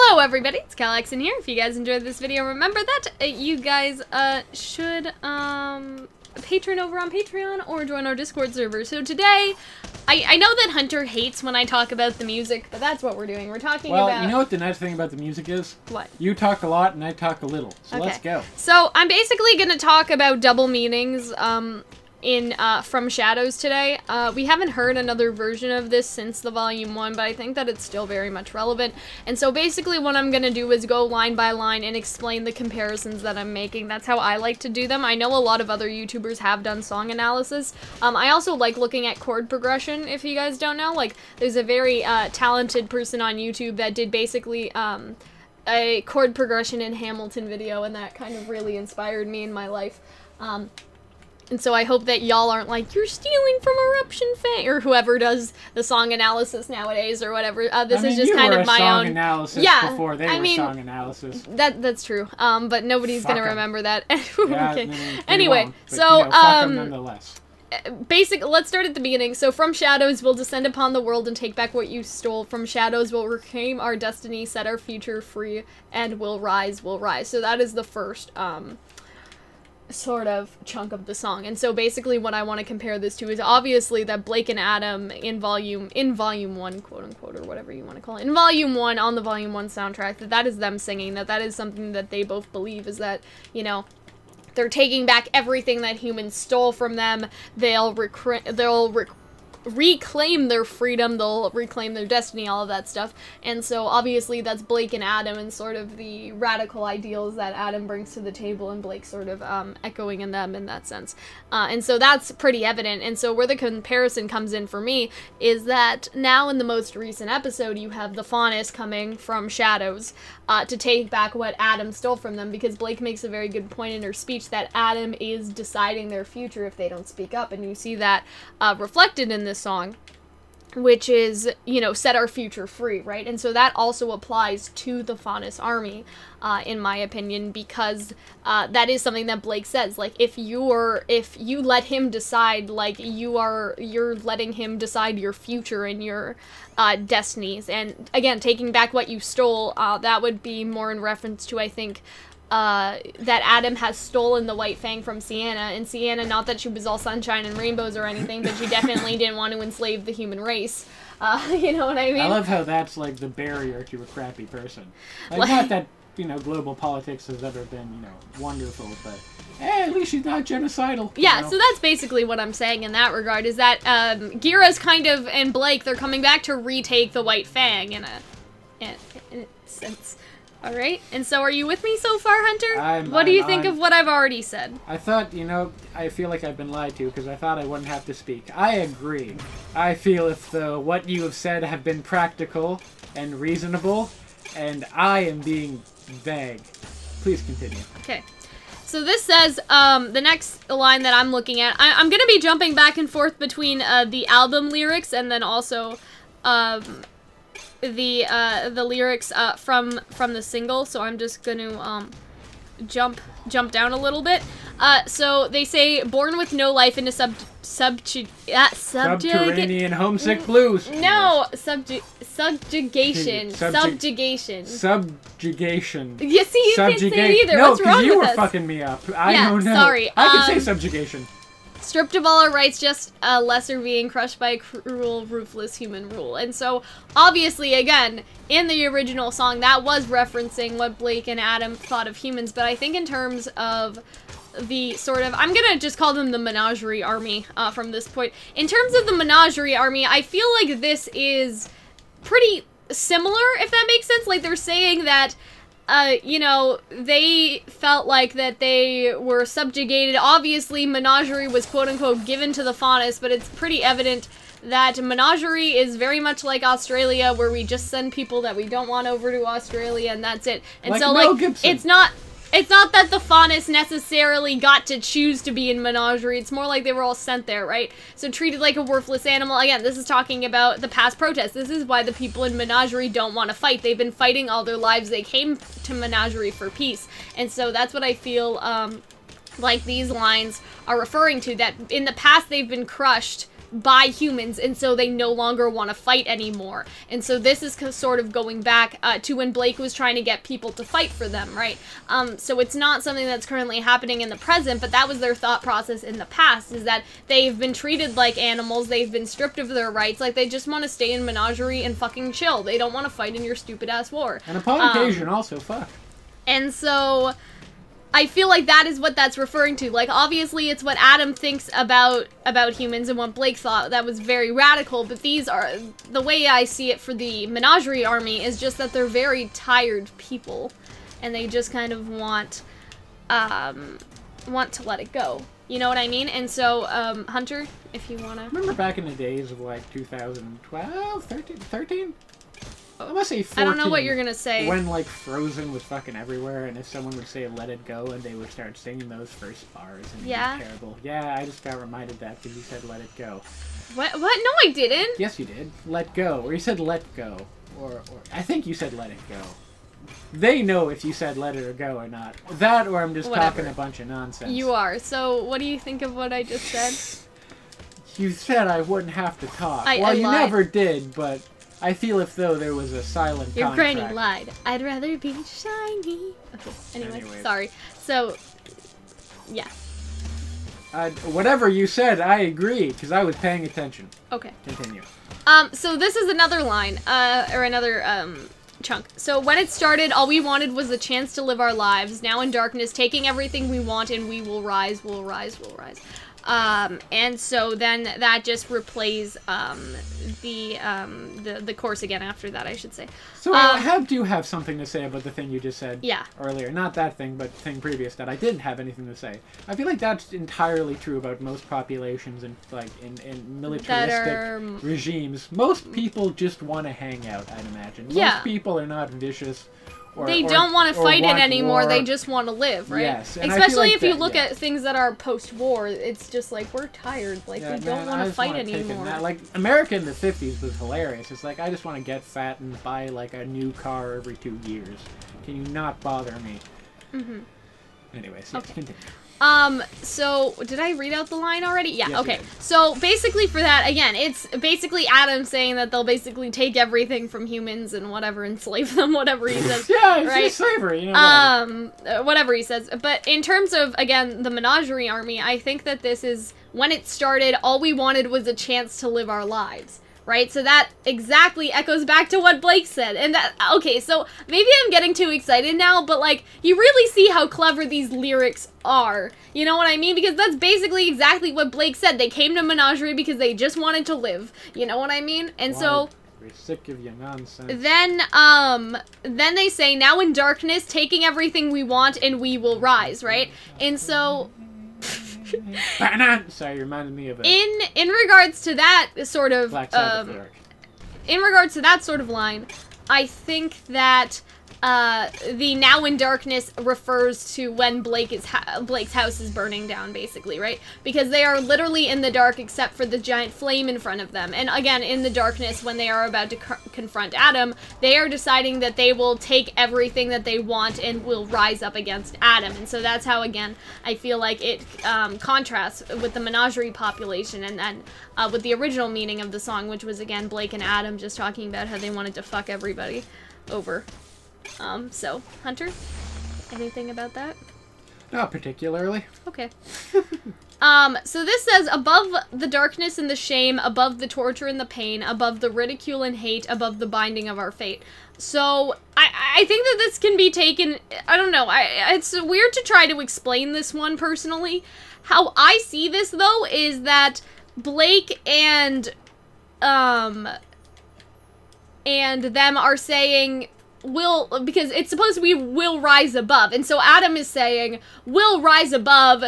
Hello everybody, it's Calxiyn here. If you guys enjoyed this video, remember that you guys should patron over on Patreon or join our Discord server. So today, I know that Hunter hates when I talk about the music, but that's what we're doing. We're talking about... Well, you know what the nice thing about the music is? What? You talk a lot and I talk a little, so okay. Let's go. So I'm basically going to talk about double meanings in From Shadows today. We haven't heard another version of this since the Volume 1, but I think that it's still very much relevant. And so basically what I'm gonna do is go line by line and explain the comparisons that I'm making. That's how I like to do them. I know a lot of other YouTubers have done song analysis. I also like looking at chord progression, if you guys don't know. Like, there's a very talented person on YouTube that did basically a chord progression in Hamilton video, and that kind of really inspired me in my life. And so I hope that y'all aren't like, you're stealing from Eruption Fang, or whoever does the song analysis nowadays, or whatever. This is just kind of my own... analysis before they were song analysis. That's true. But nobody's gonna remember that. Okay. Anyway, so, fuck 'em nonetheless. Let's start at the beginning. So, from shadows, we'll descend upon the world and take back what you stole. From shadows, we'll reclaim our destiny, set our future free, and we'll rise, we'll rise. So that is the first, sort of chunk of the song. And so basically what I want to compare this to is obviously that Blake and Adam in volume 1, quote unquote, or whatever you want to call it, in volume 1 on the volume 1 soundtrack, that is them singing, that is something that they both believe, is that, you know, they're taking back everything that humans stole from them. They'll reclaim their freedom, they'll reclaim their destiny, all of that stuff. And so obviously that's Blake and Adam and sort of the radical ideals that Adam brings to the table, and Blake sort of echoing in them in that sense. And so that's pretty evident. And so where the comparison comes in for me is that now in the most recent episode you have the Faunus coming from Shadows to take back what Adam stole from them, because Blake makes a very good point in her speech that Adam is deciding their future if they don't speak up, and you see that reflected in this song, which is, you know, set our future free, right? And so that also applies to the Faunus army, in my opinion, because that is something that Blake says. Like, if you let him decide, like, you're letting him decide your future and your destinies. And again, taking back what you stole, that would be more in reference to, I think, that Adam has stolen the White Fang from Sienna, and Sienna, not that she was all sunshine and rainbows or anything, but she definitely didn't want to enslave the human race. You know what I mean? I love how that's, like, the barrier to a crappy person. Like, not that, you know, global politics has ever been, you know, wonderful, but, hey, at least she's not genocidal. Yeah, you know? So that's basically what I'm saying in that regard, is that, Gira's kind of, and Blake, they're coming back to retake the White Fang in a sense. Alright, and so are you with me so far, Hunter? What do you think of what I've already said? I thought, you know, I feel like I've been lied to, because I thought I wouldn't have to speak. I agree. I feel if what you have said have been practical and reasonable, and I am being vague. Please continue. Okay. So this says, the next line that I'm looking at, I'm gonna be jumping back and forth between, the album lyrics and then also, the lyrics from the single, so I'm just gonna jump down a little bit. So they say, born with no life in a subterranean homesick blues. No, subjugation. Subjugation. Subjugation. You see, you can't say it either. No, what's wrong with you were us? fucking me up. I don't know. Sorry. I can say subjugation. Stripped of all our rights, just a lesser being crushed by cruel, ruthless human rule. And so, obviously, again, in the original song, that was referencing what Blake and Adam thought of humans, but I think in terms of the sort of, I'm gonna just call them the menagerie army from this point. In terms of the menagerie army, I feel like this is pretty similar, if that makes sense. Like, they're saying that you know, they felt like that they were subjugated. Obviously, Menagerie was quote-unquote given to the Faunus, but it's pretty evident that Menagerie is very much like Australia, where we just send people that we don't want over to Australia, and that's it. And like so, Mel like, Gibson. It's not that the Faunus necessarily got to choose to be in Menagerie. It's more like they were all sent there, right? So treated like a worthless animal. Again, this is talking about the past protests. This is why the people in Menagerie don't want to fight. They've been fighting all their lives. They came to Menagerie for peace. And so that's what I feel like these lines are referring to. That in the past they've been crushed by humans, and so they no longer want to fight anymore. And so this is sort of going back to when Blake was trying to get people to fight for them, right? So it's not something that's currently happening in the present, but that was their thought process in the past, is that they've been treated like animals, they've been stripped of their rights, like they just want to stay in menagerie and fucking chill. They don't want to fight in your stupid-ass war. And upon occasion also, fuck. And so I feel like that is what that's referring to. Like, obviously, it's what Adam thinks about humans and what Blake thought. That was very radical, but these are... The way I see it for the Menagerie army is just that they're very tired people, and they just kind of want to let it go. You know what I mean? And so, Hunter, if you want to... Remember back in the days of, like, 2012, 13? I must say 14. I don't know what you're gonna say. When, like, Frozen was fucking everywhere, and if someone would say "Let It Go," and they would start singing those first bars, and it'd be terrible. Yeah, I just got reminded of that because you said "Let It Go." What? No, I didn't. Yes, you did. Let go, or you said "Let go," or I think you said "Let It Go." They know if you said "Let It or Go" or not. That, or I'm just talking a bunch of nonsense. You are. So, what do you think of what I just said? You said I wouldn't have to talk. I you lied. Never did, but. I feel if though there was a silent Your contract. granny lied. I'd rather be shiny. Okay, anyway, sorry. So, yeah. Whatever you said, I agree, because I was paying attention. Okay. Continue. So this is another line, or another, chunk. So, when it started, all we wanted was a chance to live our lives. Now in darkness, taking everything we want, and we will rise, we'll rise, we'll rise. And so then that just replays, the course again after that, I should say. So I do have something to say about the thing you just said earlier. Not that thing, but the thing previous that I didn't have anything to say. I feel like that's entirely true about most populations and like in militaristic regimes. Most people just want to hang out, I'd imagine. Most people are not vicious. They don't want to fight it anymore, war. they just want to live, right? Yes. And especially like if you look at things that are post-war, it's just like, we're tired, like, we don't want to fight anymore. Like, America in the 50s was hilarious. It's like, I just want to get fat and buy, like, a new car every 2 years. Can you not bother me? Mm-hmm. Anyways, yes, continue. So, did I read out the line already? Yeah, yes, okay. So, basically for that, again, it's basically Adam saying that they'll basically take everything from humans and whatever, enslave them, whatever he says. Yeah, it's just slavery, you know. Whatever he says. But in terms of, again, the Menagerie army, I think that this is, when it started, all we wanted was a chance to live our lives. Right? So that exactly echoes back to what Blake said. And that, okay, so maybe I'm getting too excited now, but like, you really see how clever these lyrics are. You know what I mean? Because that's basically exactly what Blake said. They came to Menagerie because they just wanted to live. You know what I mean? And so... We're sick of your nonsense. Then they say, now in darkness, taking everything we want and we will rise, right? And so... Sorry, you reminded me of it. In regards to that sort of in regards to that sort of line, I think that the now in darkness refers to when Blake's house is burning down, basically, right? Because they are literally in the dark except for the giant flame in front of them. And again, in the darkness, when they are about to confront Adam, they are deciding that they will take everything that they want and will rise up against Adam. And so that's how, again, I feel like it contrasts with the Menagerie population and then with the original meaning of the song, which was, again, Blake and Adam just talking about how they wanted to fuck everybody over. So, Hunter, anything about that? Not particularly. Okay. So this says, above the darkness and the shame, above the torture and the pain, above the ridicule and hate, above the binding of our fate. So, I think that this can be taken, I don't know, it's weird to try to explain this one personally. How I see this, though, is that Blake and them are saying... because it's supposed to be will rise above, and so Adam is saying we'll rise above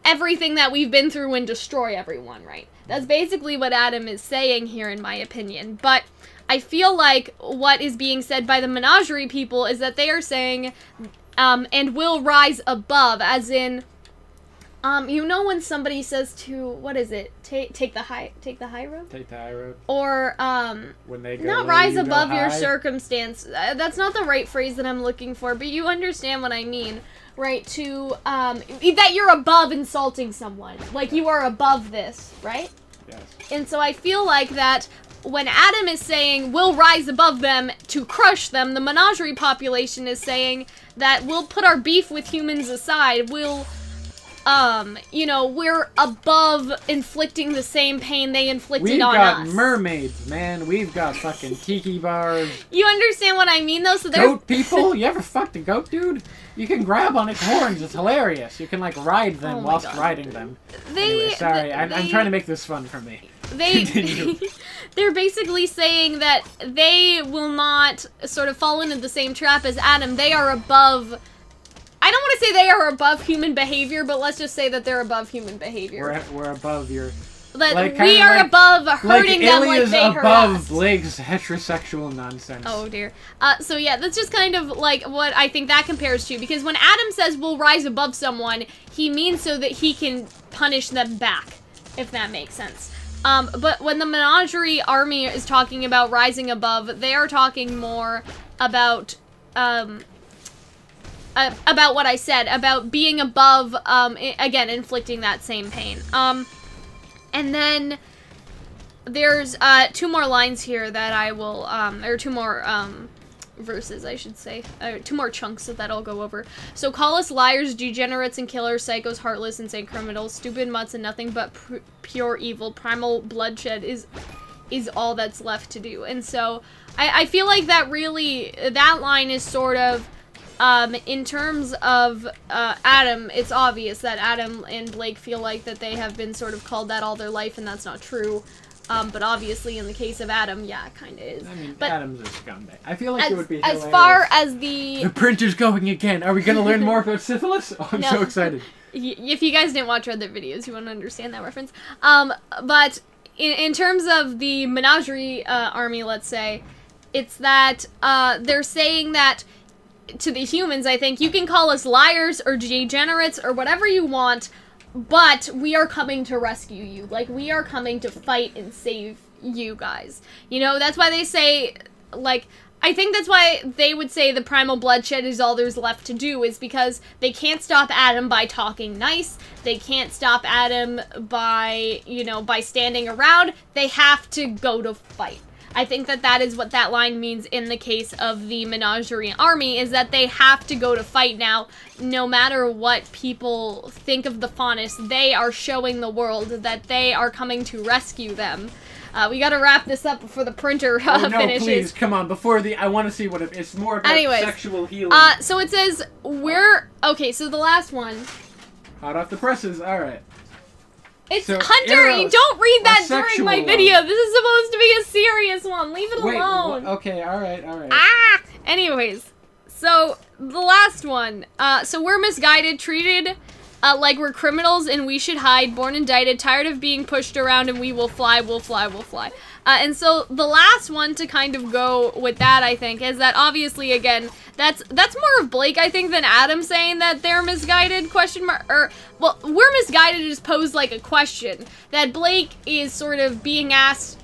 everything that we've been through and destroy everyone, right? That's basically what Adam is saying here, in my opinion. But I feel like what is being said by the Menagerie people is that they are saying and will rise above, as in you know when somebody says to, what is it? Take the high road? Take the high road. Or, when they go not rise above your circumstance. That's not the right phrase that I'm looking for, but you understand what I mean, right? To, that you're above insulting someone. Like, you are above this, right? Yes. And so I feel like that when Adam is saying we'll rise above them to crush them, the menagerie population is saying that we'll put our beef with humans aside, we'll, you know, we're above inflicting the same pain they inflicted on us. We've got mermaids, man. We've got fucking tiki bars. You understand what I mean, though? So they're... Goat people? You ever fucked a goat, dude? You can grab on its horns. It's hilarious. You can, like, ride them whilst riding them. Anyway, sorry. I'm trying to make this fun for me. They're basically saying that they will not sort of fall into the same trap as Adam. They are above... I don't want to say they are above human behavior, but let's just say that they're above human behavior. We're above your... That like, we are above hurting them like they hurt us. Above Blake's heterosexual nonsense. Oh dear. So yeah, that's just kind of like what I think that compares to, because when Adam says we'll rise above someone, he means so that he can punish them back, if that makes sense. But when the menagerie army is talking about rising above, they are talking more about what I said, about being above, again, inflicting that same pain. And then there's 2 more lines here that I will, or 2 more verses, I should say. 2 more chunks that I'll go over. So call us liars, degenerates and killers, psychos, heartless, insane criminals, stupid mutts, and nothing but pure evil. Primal bloodshed is all that's left to do. And so I feel like that really, that line is sort of, in terms of Adam, it's obvious that Adam and Blake feel like that they have been sort of called that all their life, and that's not true. But obviously, in the case of Adam, yeah, it kind of is. I mean, but Adam's a scumbag. I feel like it would be hilarious. As far as the printer's going again. Are we going to learn more about syphilis? Oh, I'm so excited. If you guys didn't watch other videos, you won't understand that reference. But in terms of the menagerie army, let's say, it's that they're saying that to the humans, I think, you can call us liars or degenerates or whatever you want, but we are coming to rescue you. Like, we are coming to fight and save you guys. You know, that's why they say, like, I think that's why they would say the primal bloodshed is all there's left to do, is because they can't stop Adam by talking nice. They can't stop Adam by, you know, by standing around. They have to go to fight. I think that that is what that line means in the case of the menagerie army, is that they have to go to fight now, no matter what people think of the faunus. They are showing the world that they are coming to rescue them. We gotta wrap this up before the printer finishes. No, please, come on, before I want to see what it's more about. Anyways, sexual healing. So it says, okay, so the last one. Hot off the presses, alright. It's so, Hunter, you don't read that during my video. This is supposed to be a serious one. Leave it alone. Okay, alright. Ah! Anyways, so the last one. So we're misguided, treated like we're criminals and we should hide, born indicted, tired of being pushed around, and we will fly, we'll fly, we'll fly. And so the last one to kind of go with that, I think, is that obviously, again, that's more of Blake, I think, than Adam saying that they're misguided, question mark, or, well, we're misguided is posed like a question, that Blake is sort of being asked,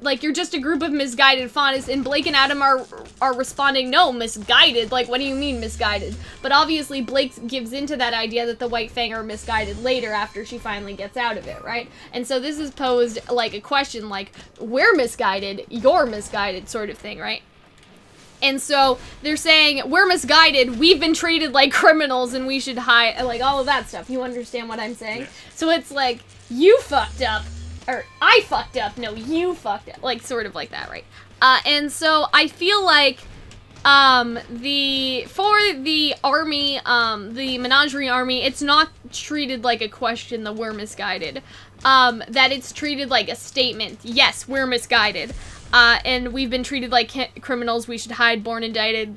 like, you're just a group of misguided faunus, and Blake and Adam are responding, no, misguided, like, what do you mean misguided? But obviously Blake gives into that idea that the White Fang are misguided later after she finally gets out of it, right? And so this is posed like a question, like, we're misguided, you're misguided, sort of thing, right? And so they're saying, we're misguided, we've been treated like criminals, and we should hide, like, all of that stuff. You understand what I'm saying? Yes. So it's like, you fucked up. Or, I fucked up. No, you fucked up. Like, sort of like that, right? And so I feel like, for the army, the menagerie army, it's not treated like a question that we're misguided. That it's treated like a statement. Yes, we're misguided. And we've been treated like criminals, we should hide, born indicted,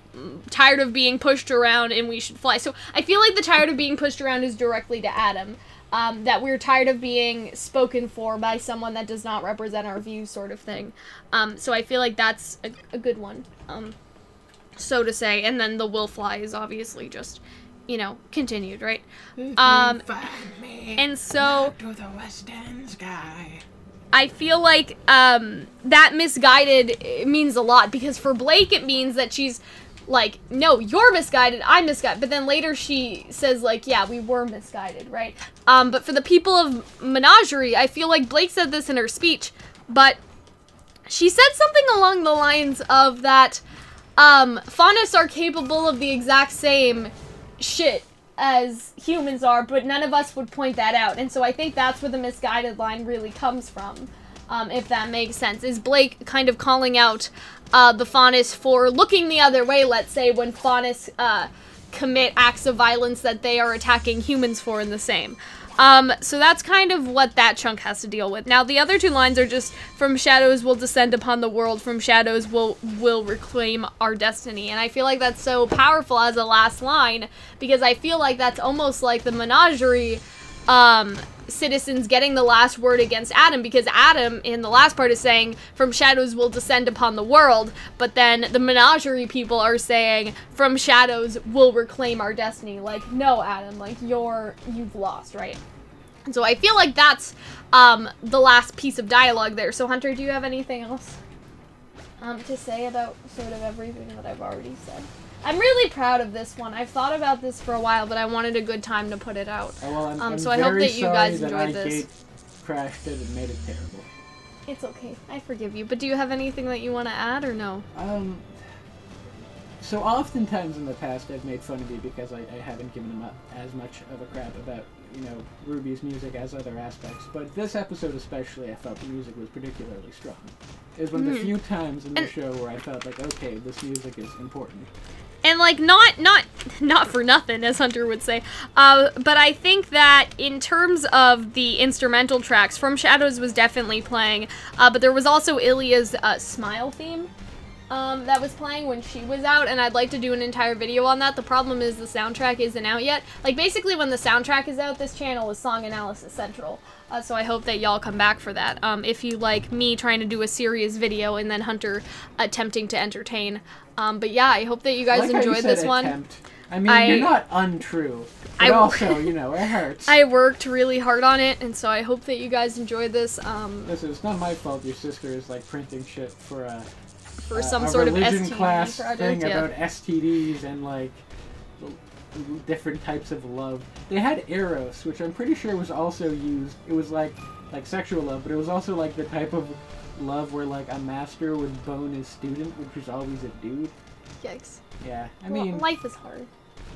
tired of being pushed around, and we should fly. So I feel like the tired of being pushed around is directly to Adam. That we're tired of being spoken for by someone that does not represent our views, sort of thing. So I feel like that's a good one, so to say. And then the will fly is obviously just, you know, continued, right? And so to the western sky. I feel like that misguided means a lot, because for Blake it means that she's like, no, you're misguided, I'm misguided. But then later she says, like, yeah, we were misguided, right? But for the people of Menagerie, I feel like Blake said this in her speech, but she said something along the lines of that faunus are capable of the exact same shit as humans are, but none of us would point that out. And so I think that's where the misguided line really comes from, if that makes sense. Is Blake kind of calling out the faunus for looking the other way, let's say, when faunus commit acts of violence that they are attacking humans for in the same. So that's kind of what that chunk has to deal with. Now, the other two lines are just, from shadows will descend upon the world, from shadows will reclaim our destiny. And I feel like that's so powerful as a last line, because I feel like that's almost like the Menagerie citizens getting the last word against Adam, because Adam in the last part is saying from shadows will descend upon the world, but then the Menagerie people are saying from shadows will reclaim our destiny. Like, no, Adam, like, you've lost, right? And so I feel like that's the last piece of dialogue there. So Hunter, do you have anything else to say about sort of everything that I've already said? I'm really proud of this one. I've thought about this for a while, but I wanted a good time to put it out. Oh, well, I'm so I hope that you guys enjoyed that this. Crashed it and made it terrible. It's okay. I forgive you. But do you have anything that you want to add, or no? So oftentimes in the past I've made fun of you because I haven't given him as much of a crap about, you know, RWBY's music as other aspects. But this episode especially, I felt the music was particularly strong. It was one of the few times in the show where I felt like, okay, this music is important. And, like, not for nothing, as Hunter would say, but I think that in terms of the instrumental tracks, From Shadows was definitely playing, but there was also Ilya's Smile theme that was playing when she was out, and I'd like to do an entire video on that. The problem is the soundtrack isn't out yet. Like, basically, when the soundtrack is out, this channel is Song Analysis Central. So I hope that y'all come back for that. If you like me trying to do a serious video and then Hunter attempting to entertain. But yeah, I hope that you guys enjoyed this one. I mean, you're not untrue, but also, you know, it hurts. I worked really hard on it, and so I hope that you guys enjoyed this. Listen, it's not my fault your sister is, like, printing shit for some sort of religion STD class project, thing yeah. about STDs and, like, different types of love. They had Eros, which I'm pretty sure was also used. It was like sexual love, but it was also like the type of love where like a master would bone his student, which was always a dude. Yikes. Yeah, I mean, life is hard.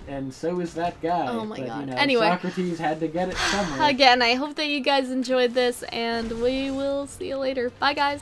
And so is that guy. Oh my god. You know, anyway, Socrates had to get it somewhere. Again, I hope that you guys enjoyed this, and we will see you later. Bye, guys.